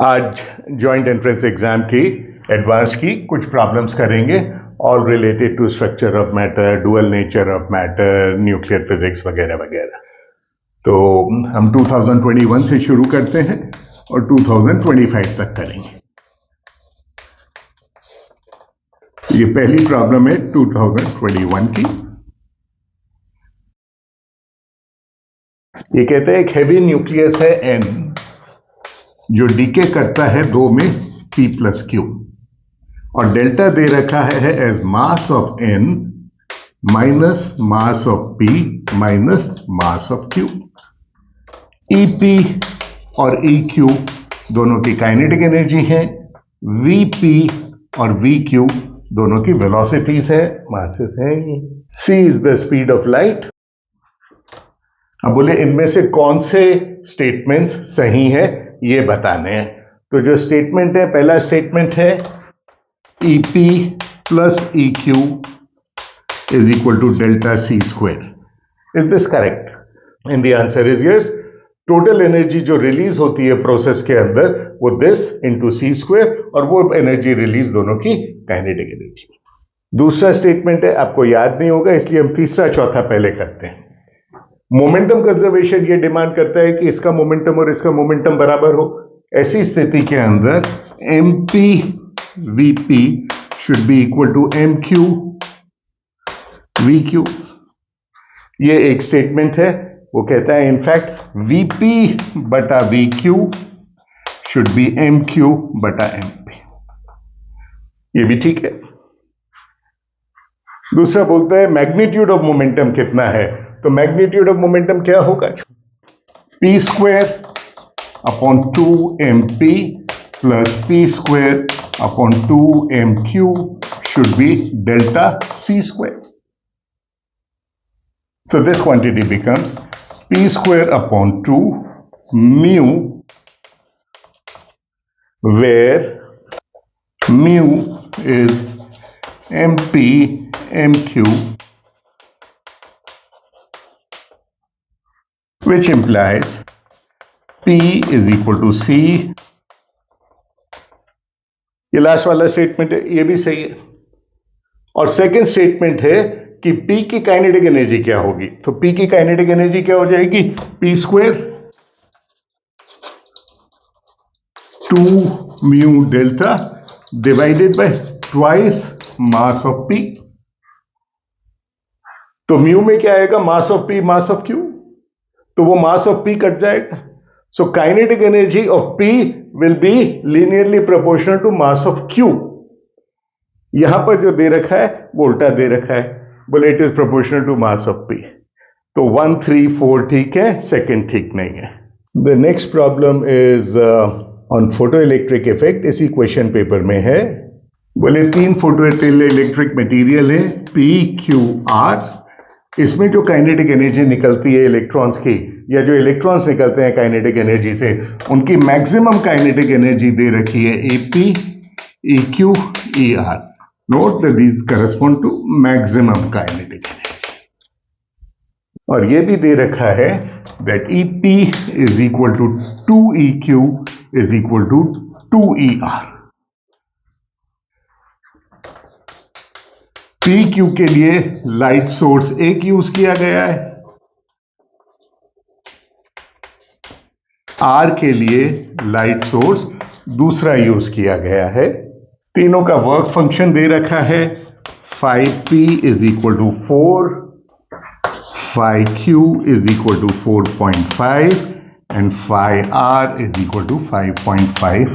आज joint entrance exam की advance की कुछ प्रॉब्लम्स करेंगे, all related to structure of matter, dual nature of matter, nuclear physics वगैरह वगैरह। तो हम 2021 से शुरू करते हैं और 2025 तक करेंगे। ये पहली प्रॉब्लम है 2021 की। ये कहते हैं एक हैवी न्यूक्लियस है N जो डीके करता है 2 में P प्लस क्यू, और डेल्टा दे रखा है as mass of N minus mass of P minus mass of Q। EP और EQ दोनों की काइनेटिक एनर्जी है, VP और VQ दोनों की वेलोसिटीज है, मासेस है। C is the speed of light. अब बोले इनमें से कौन से स्टेटमेंट्स सही है ये बताने हैं। तो जो स्टेटमेंट है, पहला स्टेटमेंट है EP plus EQ is equal to delta C square. Is this correct? And the answer is yes. Total energy जो रिलीज होती है प्रोसेस के अंदर वो दिस इंटू C स्क्वायर, और वो एनर्जी रिलीज दोनों की काइनेटिक एनर्जी। दूसरा स्टेटमेंट है, आपको याद नहीं होगा इसलिए हम तीसरा चौथा पहले करते हैं। मोमेंटम कंजर्वेशन ये डिमांड करता है कि इसका मोमेंटम और इसका मोमेंटम बराबर हो। ऐसी स्थिति के अंदर MP VP should be equal to MQ VQ। ये एक स्टेटमेंट है, वो कहता है इनफैक्ट VP बटा VQ शुड बी MQ बटा MP। ये भी ठीक है। दूसरा बोलता है मैग्नीट्यूड ऑफ मोमेंटम कितना है, तो मैग्नीट्यूड ऑफ मोमेंटम क्या होगा, P square upon 2MP plus P square upon 2MQ should be delta C square. So this quantity becomes P square upon 2 mu, where mu is MP MQ, which implies P is equal to C। ये last वाला statement है, ये भी सही है। और second statement है कि P की काइनेटिक एनर्जी क्या होगी, तो P की काइनेटिक एनर्जी क्या हो जाएगी, P square 2 mu delta divided by twice mass of P। तो म्यू में क्या आएगा, mass of P mass of Q, तो वो मास ऑफ P कट जाएगा। So kinetic energy of P will be linearly proportional to mass of Q। यहां पर जो दे रखा है वो उल्टा दे रखा है, बोले it is proportional to mass of P। तो 1 3 4 ठीक है, सेकंड ठीक नहीं है। The next problem is on photo electric effect. इसी क्वेश्चन पेपर में है, बोले 3 फोटो इलेक्ट्रिक मटेरियल है PQR। इसमें जो काइनेटिक एनर्जी निकलती है इलेक्ट्रॉन्स की, या जो इलेक्ट्रॉन्स निकलते हैं काइनेटिक एनर्जी से, उनकी मैक्सिमम काइनेटिक एनर्जी दे रखी है AP EQ ER। Note that these correspond to maximum kinetic energy। और ये भी दे रखा है that EP is equal to 2EQ is equal to 2ER। PQ के लिए लाइट सोर्स एक यूज किया गया है, R के लिए लाइट सोर्स दूसरा यूज किया गया है। तीनों का वर्क फंक्शन दे रखा है, phi P is equal to 4, phi Q is equal to 4.5 and phi R is equal to 5.5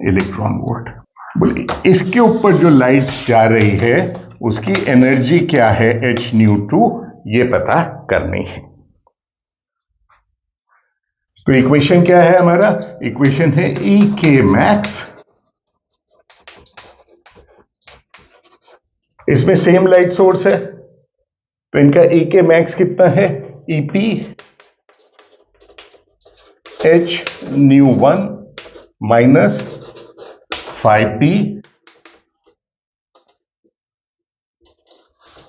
electron volt. बोले इसके ऊपर जो लाइट जा रही है उसकी एनर्जी क्या है h nu2, ये पता करनी है। तो इक्वेशन क्या है हमारा, इक्वेशन है EK मैक्स। इसमें सेम लाइट सोर्स है, तो इनका EK मैक्स कितना है, EP h nu1 minus phi P।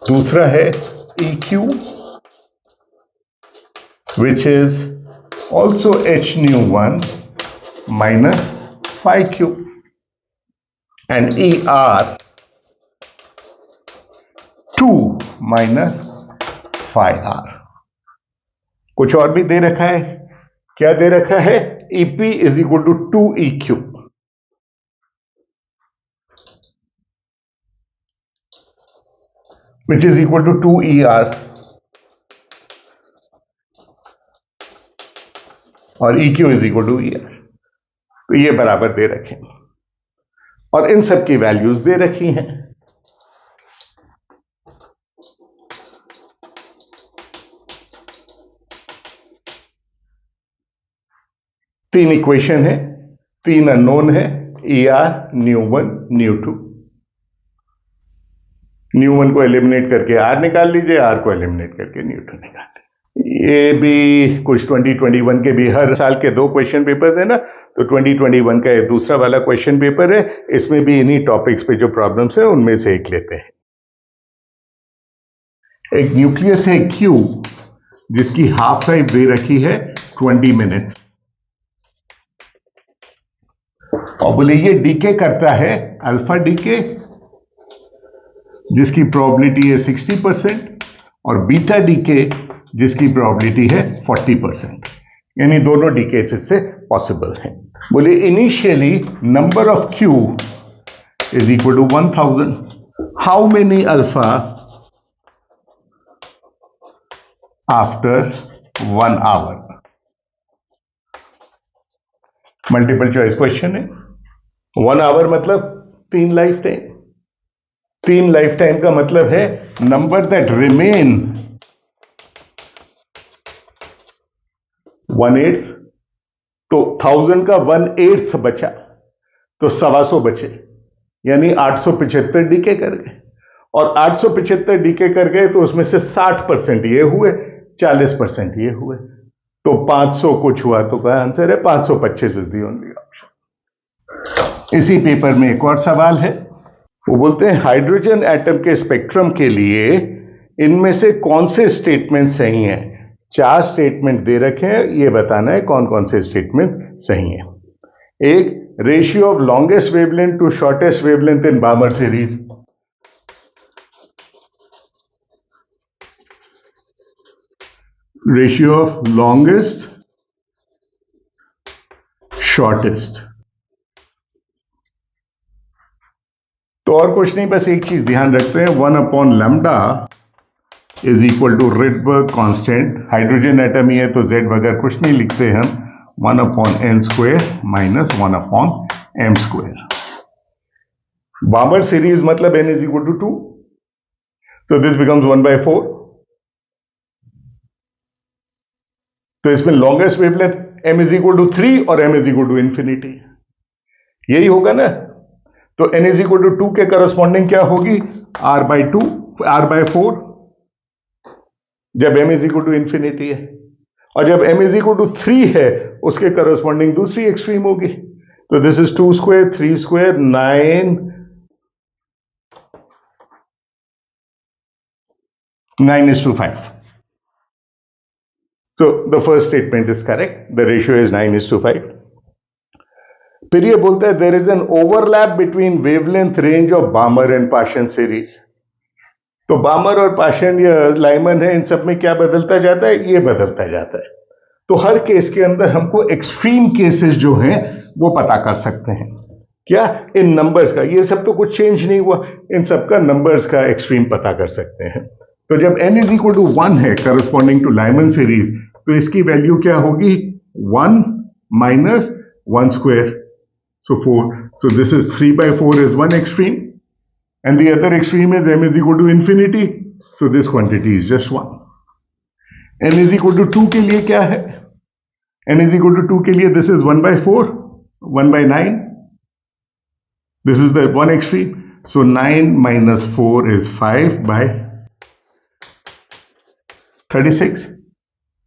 दूसरा है EQ which is also h nu1 minus phi q and ER 2 minus phi r. कुछ और भी दे रखा है, क्या दे रखा है? EP is equal to 2EQ, which is equal to 2ER, और EQ is equal to ER. तो ये बराबर दे रखे और इन सब की वैल्यूज दे रखी हैं. तीन इक्वेशन है, तीन अननोन है, ER, nu1, nu2. nu1 को एलिमिनेट करके R निकाल लीजिए, R को एलिमिनेट करके nu2 निकाल लीजिए. ये भी कुछ 2021 के भी हर साल के 2 क्वेश्चन पेपर्स है ना, तो 2021 का दूसरा वाला क्वेश्चन पेपर है, इसमें भी इन्हीं टॉपिक्स पे जो प्रॉब्लम्स है उनमें से एक लेते हैं. एक न्यूक्लियस है Q जिसकी हाफ लाइफ दे रखी है 20 मिनट्स, और बोले ये डीके करता है अल्फा डीके जिसकी प्रोबेबिलिटी है 60% और बीटा डीके जिसकी प्रोबेबिलिटी है 40%, यानी दोनों डीकेसेस से पॉसिबल है. बोले initially number of Q is equal to 1000. How many alpha after 1 hour? Multiple choice question है. 1 आवर मतलब 3 लाइफ टाइम. 3 लाइफ टाइम का मतलब है नंबर दैट रिमेन 1/8, तो 1000 का 1/8 बचा तो 125 बचे, यानी 875 डीके कर गए, और 875 डीके कर गए तो उसमें से 60% ये हुए, 40% ये हुए, तो 500 कुछ हुआ. तो क्या आंसर है? 525 इज द ओनली ऑप्शन. इसी पेपर में एक और सवाल है, वो बोलते हैं हाइड्रोजन एटम के स्पेक्ट्रम के लिए इनमें से कौन से स्टेटमेंट सही हैं? 4 स्टेटमेंट दे रखे हैं, ये बताना है कौन कौन से स्टेटमेंट सही हैं. एक, ratio of longest wavelength to shortest wavelength in Balmer series. Ratio of longest shortest. तो और कुछ नहीं, बस एक चीज ध्यान रखते हैं, 1/λ is equal to Rydberg constant. Hydrogen atom ही है तो Z वगैरह कुछ नहीं लिखते हम, 1/n² minus 1/m². Balmer series मतलब n इज इक्वल टू 2, तो दिस बिकम्स 1/4. तो इसमें longest wavelength m is equal to 3 और m is equal to infinity, यही होगा ना. तो n इज इक्वल टू 2 के करस्पॉन्डिंग क्या होगी? r/4, जब m is equal to infinity है, और जब m इज इक्वल टू 3 है उसके करस्पॉन्डिंग दूसरी एक्सट्रीम होगी. तो this is 2², 3², 9:5. So the first statement is correct. The ratio is 9:5. फिर ये बोलता है there is an overlap between wavelength range of Balmer and Paschen series. तो बामर और पाशन या लाइमन है, इन सब में क्या बदलता जाता है? ये बदलता जाता है. तो हर केस के अंदर हमको एक्सट्रीम केसेस जो हैं वो पता कर सकते हैं. क्या? इन नंबर्स का. ये सब तो कुछ चेंज नहीं हुआ, इन सब का नंबर्स का एक्सट्रीम पता कर सकते हैं. तो जब n इज इक्वल टू 1 है करस्पॉन्डिंग टू लाइमन सीरीज, तो इसकी वैल्यू क्या होगी? 1 minus 1², so 4. So this is 3/4 is one extreme, and the other extreme is m is equal to infinity, so this quantity is just 1. n is equal to 2 के लिए क्या है? n is equal to 2 के लिए this is 1/4, 1/9. This is the one extreme, so 9 minus 4 is 5/36.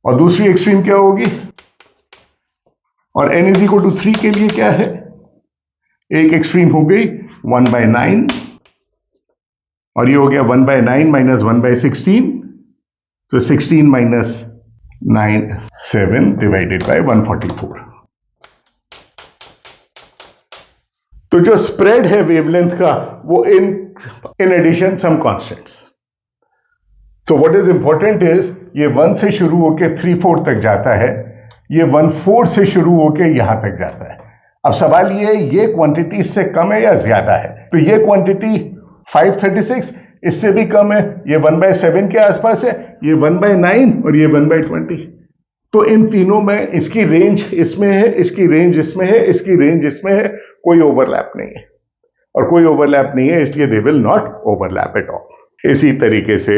और दूसरी extreme क्या होगी? और n is equal to 3 के लिए क्या है? एक एक्सट्रीम हो गई 1/9, और ये हो गया 1/9 माइनस 1/16, तो 16 माइनस 9, 7 डिवाइडेड बाय 144. तो जो स्प्रेड है वेवलेंथ का वो in addition some constants. So what is important is ये 1 से शुरू होकर 3/4 तक जाता है, ये 1/4 से शुरू होकर यहां तक जाता है. अब सवाल ये क्वांटिटी इससे कम है या ज्यादा है? तो ये क्वांटिटी 536 इससे भी कम है, ये 1/7 के आसपास है, ये 1/9 और ये 1/20. तो इन तीनों में इसकी रेंज इसमें है, इसकी रेंज इसमें है, इसकी रेंज इसमें है, कोई ओवरलैप नहीं है. और कोई ओवरलैप नहीं है इसलिए they will not overlap at all. इसी तरीके से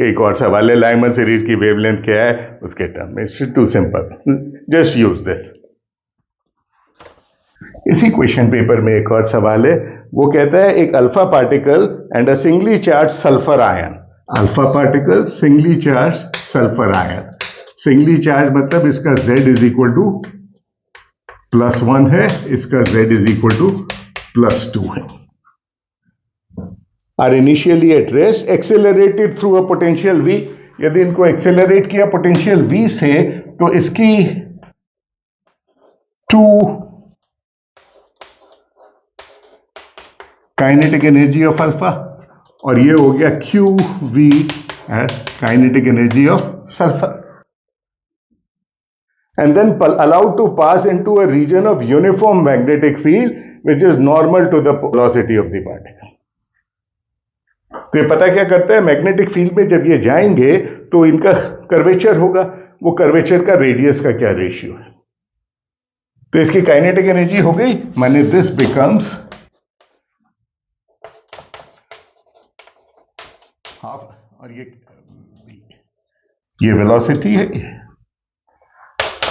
एक और सवाल है, लाइमन सीरीज की वेवलेंथ क्या है उसके टर्म में. It's too simple, just use this. इसी क्वेश्चन पेपर में एक और सवाल है, वो कहता है एक alpha particle and a singly charge sulphur ion. Alpha particle singly charge sulphur ion. Singly charge मतलब इसका Z इज इक्वल टू +1 है, इसका Z इज इक्वल टू +2 है. Are initially at rest accelerated through a potential V. यदि इनको accelerate किया potential V से तो इसकी 2 काइनेटिक एनर्जी ऑफ अल्फा और ये हो गया QV as kinetic energy of sulphur. And then allowed to pass into a region of uniform magnetic field which is normal to the velocity of the particle. तो ये पता क्या करता है, मैग्नेटिक फील्ड में जब ये जाएंगे तो इनका कर्वेचर होगा, वो कर्वेचर का रेडियस का क्या रेशियो है. तो इसकी काइनेटिक एनर्जी हो गई, माने दिस बिकम्स हाफ, और ये वेलोसिटी है,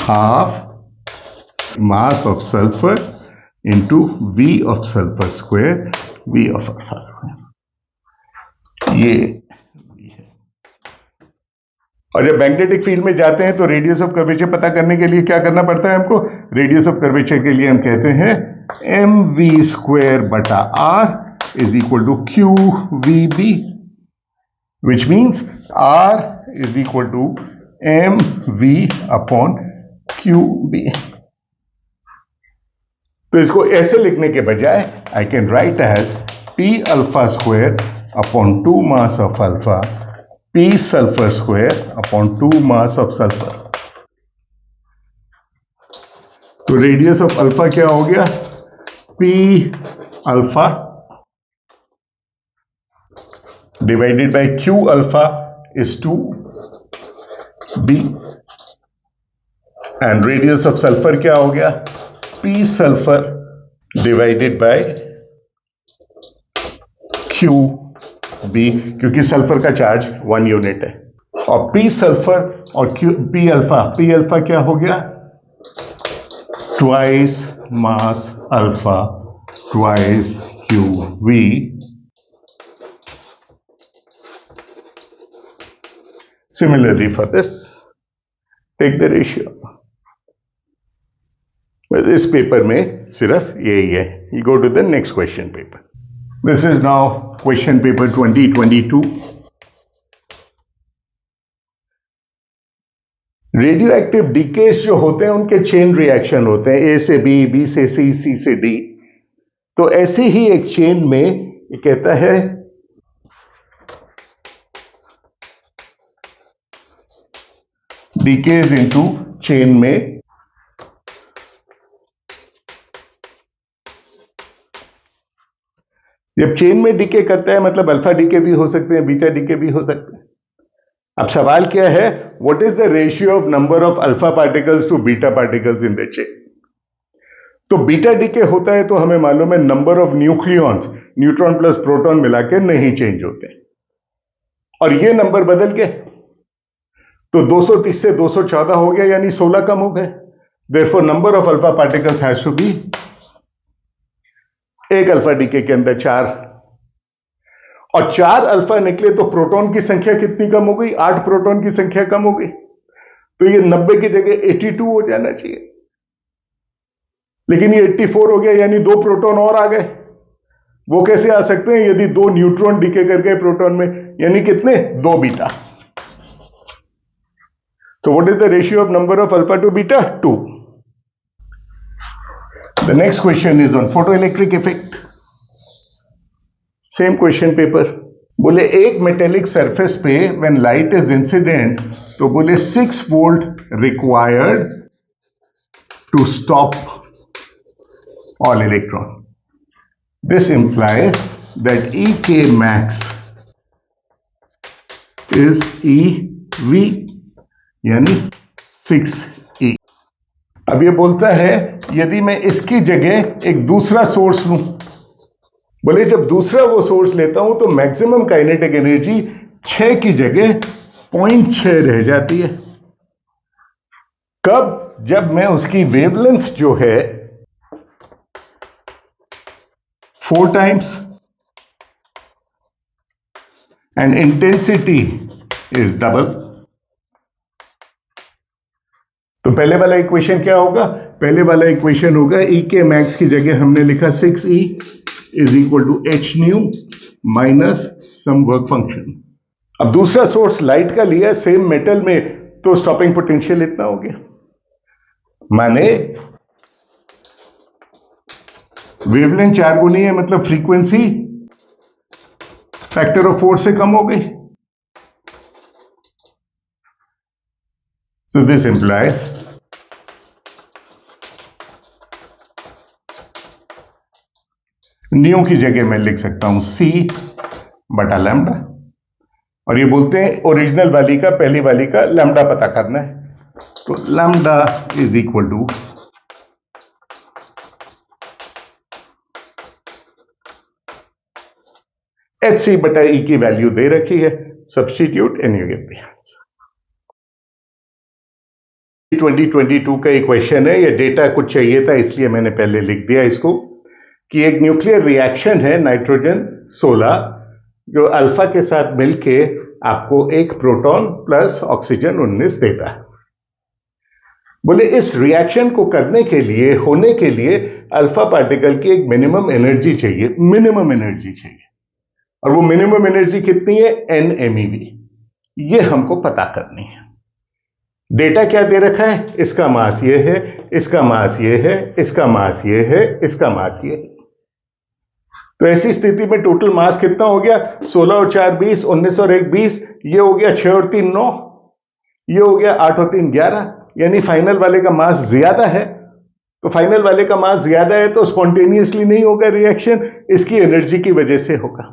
half mass of sulfur into V of sulfur square, V of alpha square. ये है. और जब मैग्नेटिक फील्ड में जाते हैं तो रेडियस ऑफ कर्वेचर पता करने के लिए क्या करना पड़ता है हमको? रेडियस ऑफ कर्वेचर के लिए हम कहते हैं mv² r is equal to qvb, which means r is equal to mv upon QB. तो इसको ऐसे लिखने के बजाय I can write as P alpha square upon 2 mass of alpha, P sulphur square upon 2 mass of sulphur. तो radius of alpha क्या हो गया? P alpha divided by Q alpha is 2B. And radius of sulphur क्या हो गया? P sulphur divided by QB, क्योंकि sulphur का charge 1 unit है. और P सल्फर और P अल्फा क्या हो गया? Twice mass alpha twice QV. Similarly for this, take the ratio. इस पेपर में सिर्फ यही है. You go to the next question paper. This is now question paper 2022. Radio active decays जो होते हैं उनके चेन रिएक्शन होते हैं, A से B, B से C, C से D. तो ऐसे ही एक चेन में ये कहता है डीकेज इनटू चेन में जब चेन में डीके करता है मतलब अल्फा डीके भी हो सकते हैं, बीटा डीके भी हो सकते हैं. अब सवाल क्या है, what is the ratio of number of alpha particles to beta particles in the chain. तो बीटा डीके होता है तो हमें मालूम है number of nucleons, neutron plus proton मिलाकर नहीं चेंज होते, और ये नंबर बदल गए तो 230 से 214 हो गया, यानी 16 कम हो गए. Therefore number of alpha particles has to be, एक अल्फा डीके के अंदर 4, और 4 अल्फा निकले तो प्रोटॉन की संख्या कितनी कम हो गई? 8 प्रोटॉन की संख्या कम हो गई. तो ये 90 की जगह 82 हो जाना चाहिए, लेकिन ये 84 हो गया, यानी 2 प्रोटॉन और आ गए. वो कैसे आ सकते हैं? यदि 2 न्यूट्रॉन डीके कर गए प्रोटॉन में, यानी कितने? 2 beta. So what is the ratio of number of alpha to beta? 2. The The next question is on photoelectric effect. Same question paper. बोले एक मेटेलिक सरफेस पे व्हेन लाइट इज इंसिडेंट तो बोले 6 volt required to stop all electron. This implies that EK max is EV यानी 6E. अब ये बोलता है यदि मैं इसकी जगह एक दूसरा सोर्स लूं, बोले जब दूसरा वो सोर्स लेता हूं तो मैक्सिमम काइनेटिक एनर्जी 6 की जगह 0.6 रह जाती है. कब? जब मैं उसकी वेवलेंथ जो है 4 times and intensity is double. तो पहले वाला इक्वेशन क्या होगा? पहले वाला इक्वेशन होगा ई के मैक्स की जगह हमने लिखा 6E is equal to H nu minus some work function. अब दूसरा सोर्स लाइट का लिया सेम मेटल में, तो स्टॉपिंग पोटेंशियल इतना हो गया. माने वेवलेंथ 4 गुनी है, मतलब फ्रीक्वेंसी फैक्टर ऑफ 4 से कम हो गई. सो दिस इंप्लाइज न्यू की जगह मैं लिख सकता हूं C बटा लैम्डा. और ये बोलते हैं ओरिजिनल वाली का पहली वाली का लैम्डा पता करना है. तो lambda is equal to HC बटा E की वैल्यू दे रखी है. Substitute and you get the answer. 2022 का एक क्वेश्चन है. ये डेटा कुछ चाहिए था इसलिए मैंने पहले लिख दिया इसको, कि एक न्यूक्लियर रिएक्शन है नाइट्रोजन 16 जो अल्फा के साथ मिलके आपको एक प्रोटॉन प्लस ऑक्सीजन 19 देता है. बोले इस रिएक्शन को करने के लिए, होने के लिए अल्फा पार्टिकल की एक मिनिमम एनर्जी चाहिए, मिनिमम एनर्जी चाहिए. और वो मिनिमम एनर्जी कितनी है? NMeV. ये हमको पता करनी है. डेटा क्या दे रखा है? इसका मास ये है, इसका मास ये है, इसका मास ये है, इसका मास ये है. तो ऐसी स्थिति में टोटल मास कितना हो गया? 16 और 4 20, 19 और 1 20, ये हो गया 6 और 3 9, ये हो गया 8 और 3 11. यानी फाइनल वाले का मास ज्यादा है. तो फाइनल वाले का मास ज्यादा है तो स्पॉन्टेनियसली नहीं होगा रिएक्शन, इसकी एनर्जी की वजह से होगा.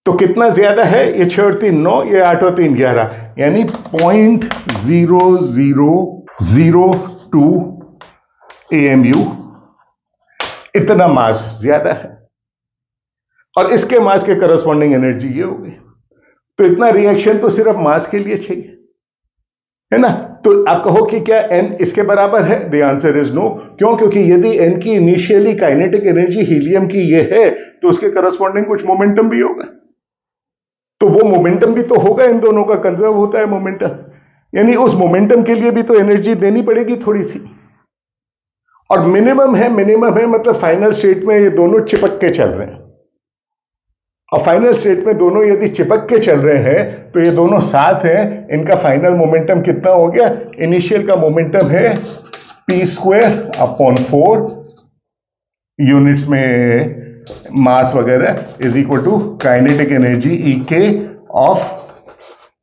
तो कितना ज्यादा है? ये 6 और 3 9, ये 8 और 3 11, यानी 0.0002 AMU इतना मास ज्यादा है. और इसके मास के करस्पॉन्डिंग एनर्जी ये होगी. तो इतना रिएक्शन तो सिर्फ मास के लिए चाहिए, है ना? तो आप कहो कि क्या n इसके बराबर है? The answer is no. क्यों? क्योंकि यदि n की इनिशियली काइनेटिक एनर्जी हीलियम की ये है तो उसके करस्पॉन्डिंग कुछ मोमेंटम भी होगा. तो वो मोमेंटम भी तो होगा, इन दोनों का कंजर्व होता है मोमेंटम. यानी उस मोमेंटम के लिए भी तो एनर्जी देनी पड़ेगी थोड़ी सी. और मिनिमम है मतलब फाइनल स्टेट में ये दोनों चिपक के चल रहे हैं. और फाइनल स्टेट में दोनों यदि चिपक के चल रहे हैं तो ये दोनों साथ हैं. इनका फाइनल मोमेंटम कितना हो गया? इनिशियल का मोमेंटम है p²/4 यूनिट्स में मास वगैरह is equal to kinetic energy EK of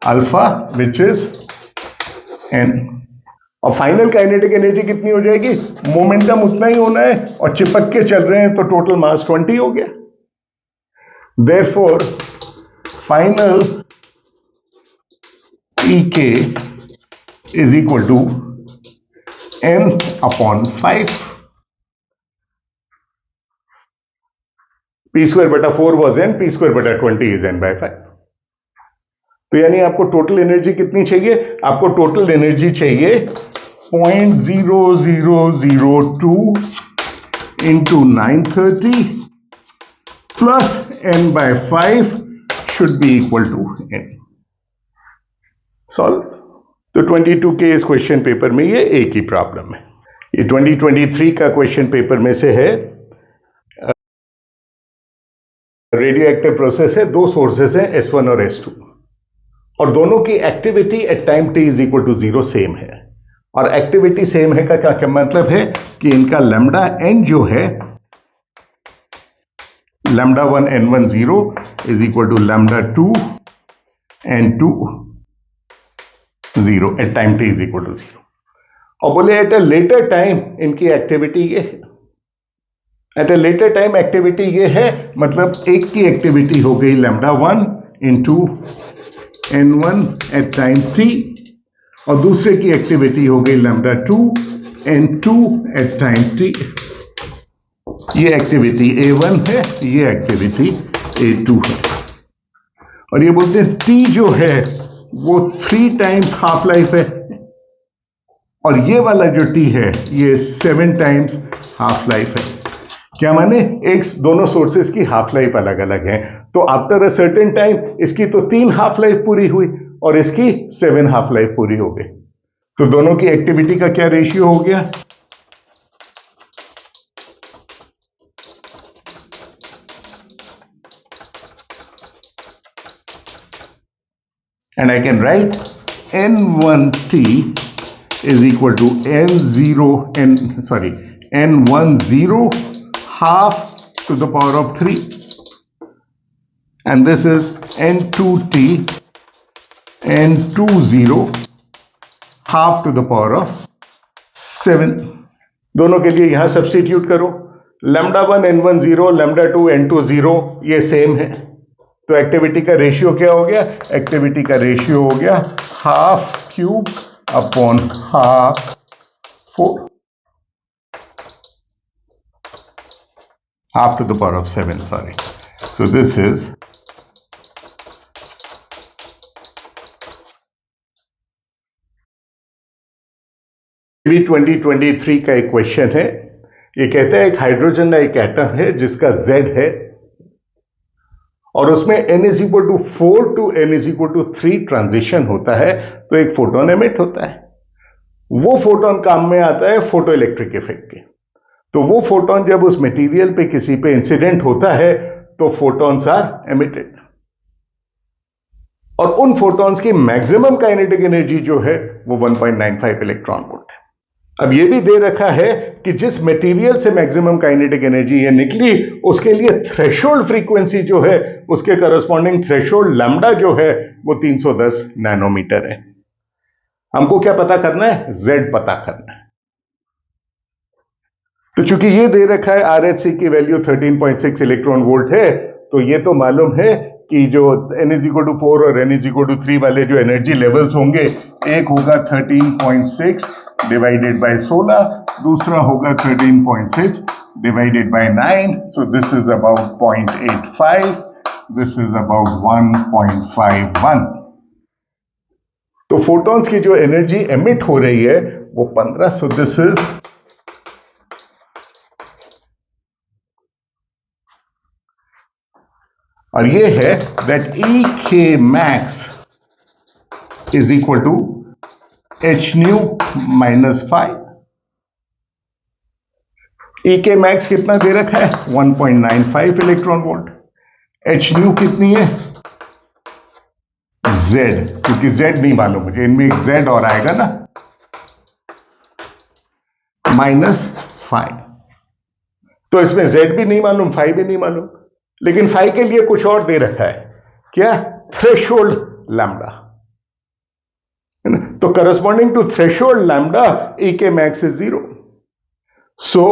alpha which is n. और फाइनल काइनेटिक एनर्जी कितनी हो जाएगी? मोमेंटम उतना ही होना है और चिपक के चल रहे हैं तो टोटल मास 20 हो गया. Therefore, final EK is equal to n/5. p²/4 was n, p²/20 is n/5. तो यानी आपको टोटल एनर्जी कितनी चाहिए? आपको टोटल एनर्जी चाहिए 0.0002 into 930 plus n/5 should be equal to n. Solve. तो 22 के इस क्वेश्चन पेपर में ये एक ही प्रॉब्लम है. ये 2023 का क्वेश्चन पेपर में से है. रेडियो एक्टिव प्रोसेस है, दो सोर्सेस हैं S1 और S2 और दोनों की activity at time t is equal to 0 same है. और एक्टिविटी सेम है का क्या मतलब है कि इनका लैम्डा एन जो है lambda 1 n1 0 is equal to lambda 2 n2 0 at time t is equal to 0. और बोले एट अ लेटर टाइम इनकी एक्टिविटी ये है, at a later time activity ये है, मतलब एक की एक्टिविटी हो गई lambda 1 into n1 at time t और दूसरे की एक्टिविटी हो गई lambda 2 n2 at time t. ये एक्टिविटी A1 है, ये एक्टिविटी A2 है, और ये बोलते हैं T जो है वो 3 टाइम्स हाफ लाइफ है, और ये वाला जो T है ये 7 टाइम्स हाफ लाइफ है. क्या माने, एक दोनों सोर्सेस की हाफ लाइफ अलग अलग है, तो आफ्टर अ सर्टेन टाइम इसकी तो 3 हाफ लाइफ पूरी हुई और इसकी 7 हाफ लाइफ पूरी हो गई. तो दोनों की एक्टिविटी का क्या रेशियो हो गया? And I can write n1t is equal to n10 half to the power of 3, and this is n2t n20 half to the power of 7. दोनों के लिए यहां सब्स्टिट्यूट करो, lambda 1 n10 lambda 2 n20 ये सेम है, तो एक्टिविटी का ratio क्या हो गया? एक्टिविटी का रेशियो हो गया half cube upon half 4, half to the power of 7, sorry. So this is 2023 का एक क्वेश्चन है. ये कहता है एक हाइड्रोजन का एक एटम है जिसका Z है और उसमें n is equal to 4 to n is equal to 3 transition होता है, तो एक फोटोन एमिट होता है. वो फोटोन काम में आता है फोटो इलेक्ट्रिक इफेक्ट के. तो वो फोटोन जब उस मटेरियल पे किसी पे इंसिडेंट होता है तो फोटॉन्स आर एमिटेड, और उन फोटॉन्स की मैक्सिमम काइनेटिक एनर्जी जो है वो 1.95 इलेक्ट्रॉन वोल्ट है. अब ये भी दे रखा है कि जिस मटेरियल से मैक्सिमम काइनेटिक एनर्जी ये निकली उसके लिए थ्रेशोल्ड फ्रीक्वेंसी जो है उसके करस्पॉन्डिंग थ्रेशोल्ड लैम्डा जो है वो 310 नैनोमीटर है. हमको क्या पता करना है? Z पता करना है. तो चूंकि ये दे रखा है RHC की वैल्यू 13.6 इलेक्ट्रॉन वोल्ट है, तो ये तो मालूम है कि जो n is equal to 4 और n is equal to 3 वाले जो एनर्जी लेवल्स होंगे, एक होगा 13.6 डिवाइडेड बाय 16, दूसरा होगा 13.6 divided by 9, so this is about 0.85, this is about 1.51. तो फोटॉन्स की जो एनर्जी एमिट हो रही है वो 15, सो दिस इज और ये है दैट ई के max is equal to H nu minus 5. E के मैक्स कितना दे रखा है? 1.95 इलेक्ट्रॉन वोल्ट. एच न्यू कितनी है? Z, क्योंकि Z नहीं मालूम मुझे, इनमें एक Z और आएगा ना, -5. तो इसमें Z भी नहीं मालूम, 5 भी नहीं मालूम, लेकिन 5 के लिए कुछ और दे रखा है. क्या? Threshold lambda. तो corresponding to threshold lambda E के max is 0. So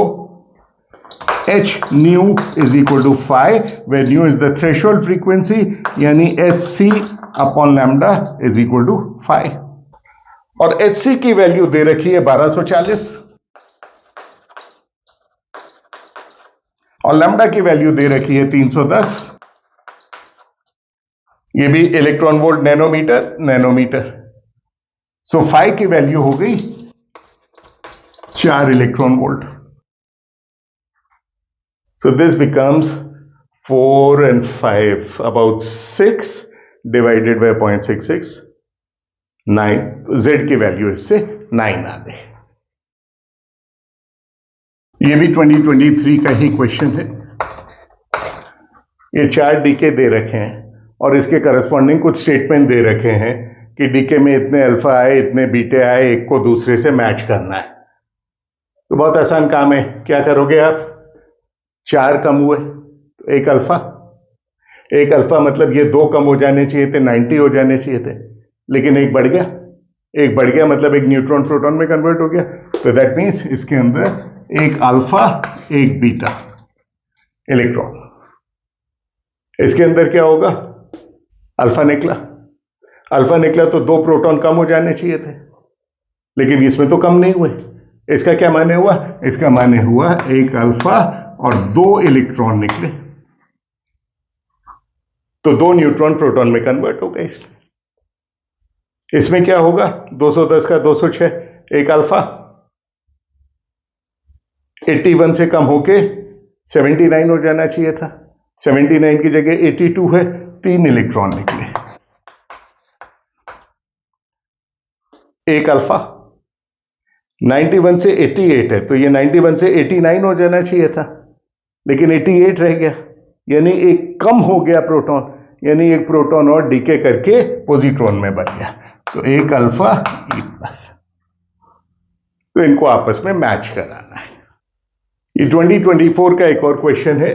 h nu is equal to 5, where nu is the threshold frequency, यानी h c upon lambda is equal to 5. और एच सी की वैल्यू दे रखी है 1240 और lambda की वैल्यू दे रखी है 310. ये भी इलेक्ट्रॉन वोल्ट नैनोमीटर. सो 5 की वैल्यू हो गई 4 electron volt. So this becomes 4 and 5, about 6 divided by 0.66, 9. Z की वैल्यू इससे 9 आ गई. ये भी 2023 का ही क्वेश्चन है. ये 4 डीके दे रखे हैं और इसके करस्पॉन्डिंग कुछ स्टेटमेंट दे रखे हैं कि डीके में इतने अल्फा आए, इतने बीटे आए, एक को दूसरे से मैच करना है। तो बहुत आसान काम है। क्या करोगे आप? 4 कम हुए तो एक अल्फा मतलब ये 2 कम हो जाने चाहिए थे, 90 हो जाने चाहिए थे, लेकिन एक बढ़ गया मतलब एक न्यूट्रॉन प्रोटॉन में कन्वर्ट हो गया। तो दैट मीन्स इसके अंदर एक अल्फा एक बीटा इलेक्ट्रॉन। इसके अंदर क्या होगा? अल्फा निकला तो 2 प्रोटॉन कम हो जाने चाहिए थे, लेकिन इसमें तो कम नहीं हुए। इसका क्या माने हुआ? इसका माने हुआ एक अल्फा और 2 इलेक्ट्रॉन निकले, तो 2 न्यूट्रॉन प्रोटॉन में कन्वर्ट हो गए। इसमें क्या होगा? 210 का 206, एक अल्फा 81 से कम होके 79 हो जाना चाहिए था, 79 की जगह 82 है, 3 इलेक्ट्रॉन निकले। एक अल्फा 91 से 88 है, तो ये 91 से 89 हो जाना चाहिए था, लेकिन 88 रह गया, यानी एक कम हो गया प्रोटॉन, यानी एक प्रोटॉन और डीके करके पॉजिट्रॉन में बन गया। तो एक अल्फा E प्लस। तो इनको आपस में मैच कराना है। ये 2024 का एक और क्वेश्चन है,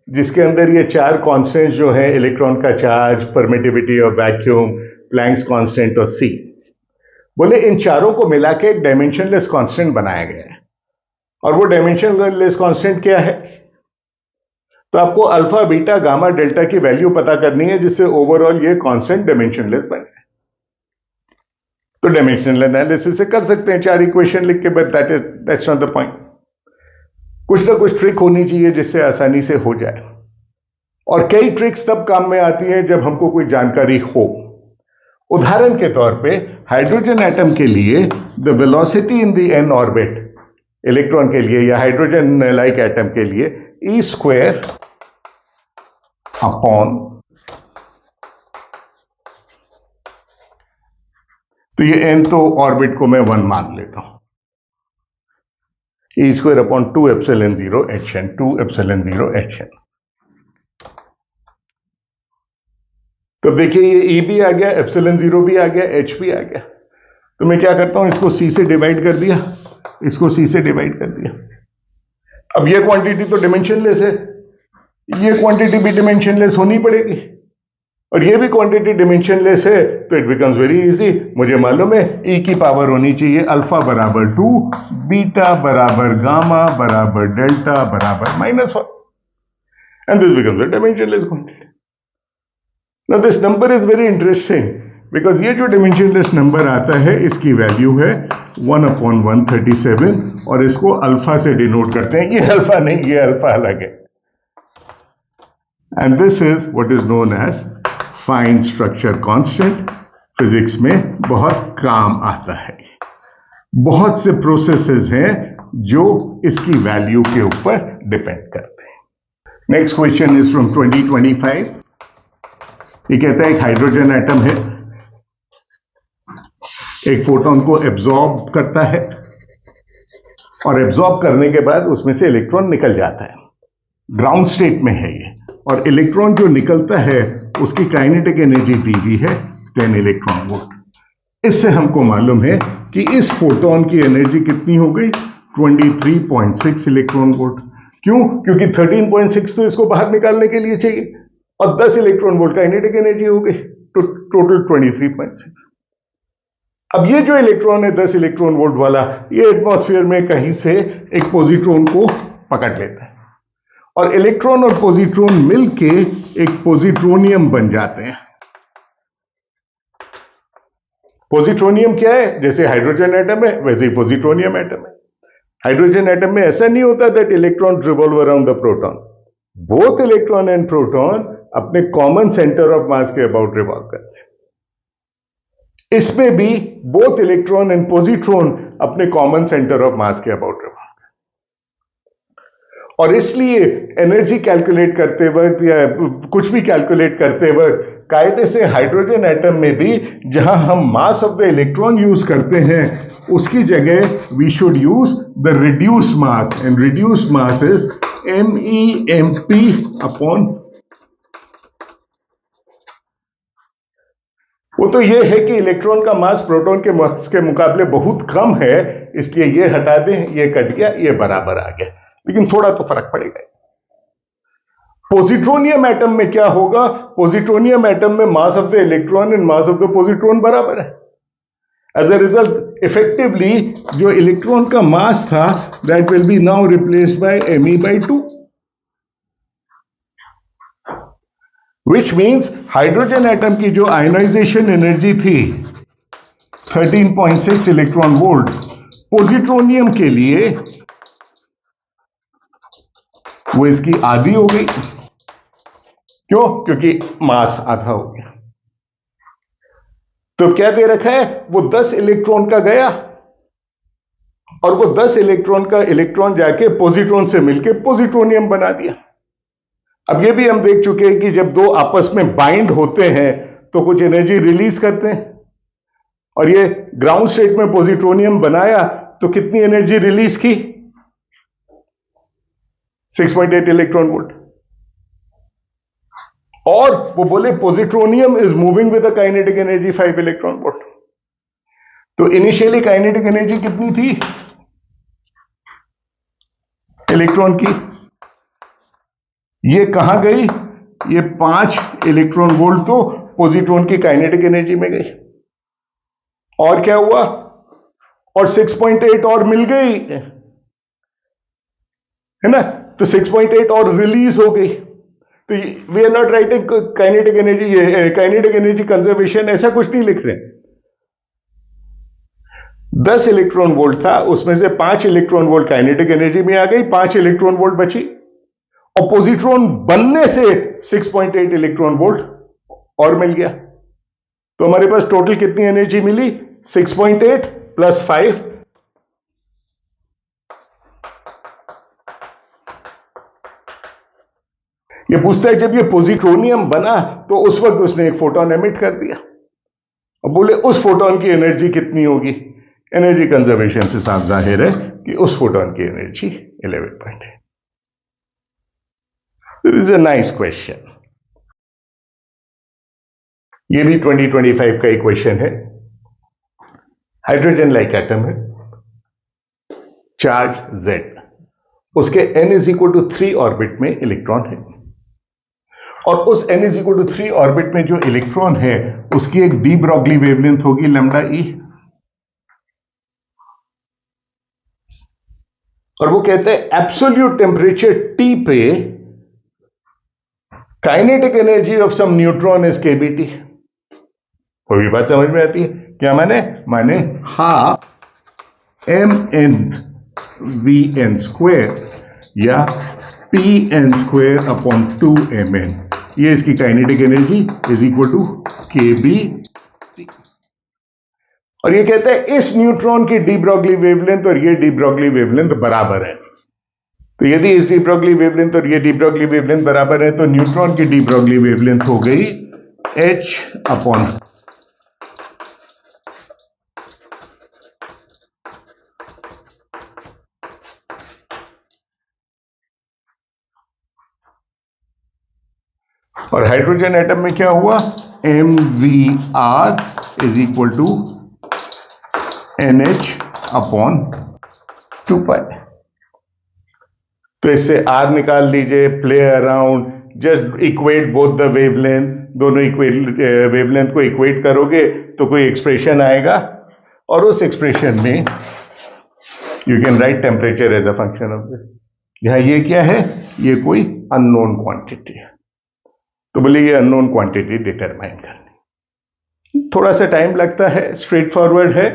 जिसके अंदर ये 4 कांस्टेंट्स जो है, इलेक्ट्रॉन का charge, permittivity of vacuum, Planck's constant और C, बोले इन चारों को मिला के एक डायमेंशनलेस कांस्टेंट बनाया गया है। और वो डायमेंशनलेस कांस्टेंट क्या है? तो आपको अल्फा, बीटा, गामा, डेल्टा की वैल्यू पता करनी है, जिससे ओवरऑल ये कांस्टेंट डायमेंशनलेस बने। तो डायमेंशनल एनालिसिस से कर सकते हैं 4 इक्वेशन लिख के, but that's not the point. कुछ ना कुछ ट्रिक होनी चाहिए जिससे आसानी से हो जाए, और कई ट्रिक्स तब काम में आती हैं जब हमको कोई जानकारी हो। उदाहरण के तौर पे हाइड्रोजन एटम के लिए the velocity in the N orbit, electron के लिए या हाइड्रोजन लाइक एटम के लिए E² अपॉन, तो ये n तो ऑर्बिट को मैं 1 मान लेता हूं, E² upon 2 epsilon 0 HN, 2 epsilon 0 HN। तो देखिए ये E भी आ गया, एप्सिलॉन 0 भी आ गया, H भी आ गया। तो मैं क्या करता हूं, इसको C से डिवाइड कर दिया, इसको C से डिवाइड कर दिया। अब ये क्वांटिटी तो डिमेंशनलेस है, ये क्वांटिटी भी डिमेंशनलेस होनी पड़ेगी, और ये भी क्वांटिटी डिमेंशनलेस है, तो इट बिकम्स वेरी इजी। मुझे मालूम है E की पावर होनी चाहिए अल्फा बराबर 2, बीटा बराबर गामा बराबर डेल्टा बराबर -1, and this becomes a dimensionless quantity. Now this number is very interesting because ये जो dimensionless number आता है, इसकी वैल्यू है 1/137, और इसको अल्फा से डिनोट करते हैं। ये अल्फा नहीं, ये अल्फा अलग है। And this is what is known as fine structure constant। Physics में बहुत काम आता है। बहुत से प्रोसेसेस हैं जो इसकी वैल्यू के ऊपर डिपेंड करते हैं। Next question is from 2025। ये कहता है एक हाइड्रोजन एटम है, एक फोटोन को एब्जॉर्ब करता है, और एब्जॉर्ब करने के बाद उसमें से इलेक्ट्रॉन निकल जाता है। ग्राउंड स्टेट में है ये, और इलेक्ट्रॉन जो निकलता है उसकी काइनेटिक एनर्जी दी हुई है 10 इलेक्ट्रॉन वोल्ट। इससे हमको मालूम है कि इस फोटोन की एनर्जी कितनी हो गई, 23.6 इलेक्ट्रॉन वोल्ट। क्यों? क्योंकि 13.6 तो इसको बाहर निकालने के लिए चाहिए, और 10 इलेक्ट्रॉन वोल्ट काइनेटिक एनर्जी हो गई, तो टोटल 23.6। अब ये जो इलेक्ट्रॉन है 10 इलेक्ट्रॉन वोल्ट वाला, ये एटमॉस्फेयर में कहीं से एक पॉजिट्रॉन को पकड़ लेता है, और इलेक्ट्रॉन और पॉजिट्रॉन मिलके एक पॉजिट्रोनियम बन जाते हैं। पॉजिट्रोनियम क्या है? जैसे हाइड्रोजन एटम है वैसे ही पॉजिट्रोनियम एटम है। हाइड्रोजन एटम में ऐसा नहीं होता that electron revolve around the proton. Both electron and proton अपने कॉमन सेंटर ऑफ मास के अबाउट रिवॉल्व करते हैं। इसमें भी बोथ इलेक्ट्रॉन एंड पॉजिट्रॉन अपने कॉमन सेंटर ऑफ मास के अबाउट रिवॉल्व करते हैं। और इसलिए एनर्जी कैलकुलेट करते वक्त या कुछ भी कैलकुलेट करते वक्त कायदे से हाइड्रोजन एटम में भी जहां हम mass of the electron use करते हैं, उसकी जगह we should use the reduce mass, and reduce mass is MEMP upon वो तो ये है कि इलेक्ट्रॉन का मास प्रोटॉन के मास के मुकाबले बहुत कम है, इसलिए ये हटा दें, ये कट गया, ये बराबर आ गया, लेकिन थोड़ा तो फर्क पड़ेगा। पॉजिट्रोनियम एटम में क्या होगा? पॉजिट्रोनियम एटम में मास of the electron and mass of the positron बराबर है। एज अ रिजल्ट इफेक्टिवली जो इलेक्ट्रॉन का मास था that will be now replaced by me/2, which means hydrogen atom की जो आयोनाइजेशन एनर्जी थी 13.6 इलेक्ट्रॉन वोल्ट, पॉजिट्रोनियम के लिए वो इसकी आधी हो गई। क्यों? क्योंकि मास आधा हो गया। तो क्या दे रखा है? वो 10 इलेक्ट्रॉन का गया और वो 10 इलेक्ट्रॉन का इलेक्ट्रॉन जाके पॉजिट्रॉन से मिलके पॉजिट्रोनियम बना दिया। अब ये भी हम देख चुके हैं कि जब दो आपस में बाइंड होते हैं तो कुछ एनर्जी रिलीज करते हैं, और ये ग्राउंड स्टेट में पॉजिट्रोनियम बनाया तो कितनी एनर्जी रिलीज की? 6.8 इलेक्ट्रॉन वोल्ट। और वो बोले positronium is moving with a kinetic energy 5 electron volt. तो इनिशियली काइनेटिक एनर्जी कितनी थी इलेक्ट्रॉन की? ये कहां गई? ये 5 इलेक्ट्रॉन वोल्ट तो पॉजिट्रॉन की काइनेटिक एनर्जी में गई। और क्या हुआ? और 6.8 और मिल गई, है ना? तो 6.8 और रिलीज हो गई। तो we are not writing kinetic energy, kinetic energy conservation ऐसा कुछ नहीं लिख रहे। 10 इलेक्ट्रॉन वोल्ट था, उसमें से 5 इलेक्ट्रॉन वोल्ट काइनेटिक एनर्जी में आ गई, 5 इलेक्ट्रॉन वोल्ट बची, और पॉजिट्रॉन बनने से 6.8 इलेक्ट्रॉन वोल्ट और मिल गया। तो हमारे पास टोटल कितनी एनर्जी मिली? 6.8 प्लस 5, ये पूछता है जब ये पॉजिट्रोनियम बना तो उस वक्त उसने एक फोटोन एमिट कर दिया, और बोले उस फोटोन की एनर्जी कितनी होगी? एनर्जी कंजर्वेशन से साफ जाहिर है कि उस फोटोन की energy 11.8। This is a nice question. ये भी 2025 का एक क्वेश्चन है। हाइड्रोजन लाइक एटम है, चार्ज Z, उसके n=3 ऑर्बिट में इलेक्ट्रॉन है, और उस n=3 ऑर्बिट में जो इलेक्ट्रॉन है उसकी एक डी ब्रॉगली वेवलेंथ होगी λe, और वो कहते हैं एब्सोल्यूट टेम्परेचर T पे kinetic energy of some neutron is kBT। कोई भी बात समझ में आती है? क्या माने हाफ mn/v(n)² या pn² अपॉन 2mn, ये इसकी काइनेटिक एनर्जी =kB। और ये कहते हैं इस न्यूट्रॉन की डी ब्रॉगली वेवलेंथ और ये डी ब्रॉगली वेवलेंथ बराबर है। तो यदि इस डी ब्रॉगली वेवलेंथ और ये डी ब्रॉगली वेवलेंथ बराबर है तो न्यूट्रॉन की डी ब्रॉगली वेवलेंथ हो गई h अपॉन और हाइड्रोजन एटम में क्या हुआ? mvr =nh upon 2π। तो इससे r निकाल लीजिए, play around, just equate both the wavelength, दोनों वेवलेंथ को इक्वेट करोगे तो कोई एक्सप्रेशन आएगा, और उस एक्सप्रेशन में you can write temperature as a function of this. यहां ये क्या है? ये कोई अननोन क्वांटिटी है, तो बोले ये अननोन क्वांटिटी डिटरमाइन करनी। थोड़ा सा टाइम लगता है, स्ट्रेट फॉरवर्ड है,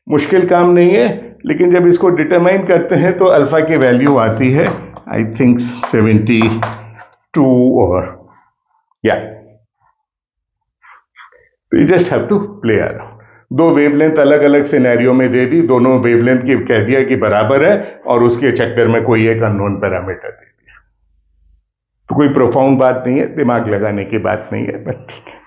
मुश्किल काम नहीं है, लेकिन जब इसको डिटरमाइन करते हैं तो अल्फा की वैल्यू आती है आई थिंक 72 और या, तो you just have to play around. दो वेवलेंथ अलग अलग सिनेरियो में दे दी, दोनों वेवलेंथ की कह दिया कि बराबर है, और उसके चक्कर में कोई एक अननोन पैरामीटर दे दिया। तो कोई प्रोफाउंड बात नहीं है, दिमाग लगाने की बात नहीं है, बट ठीक है।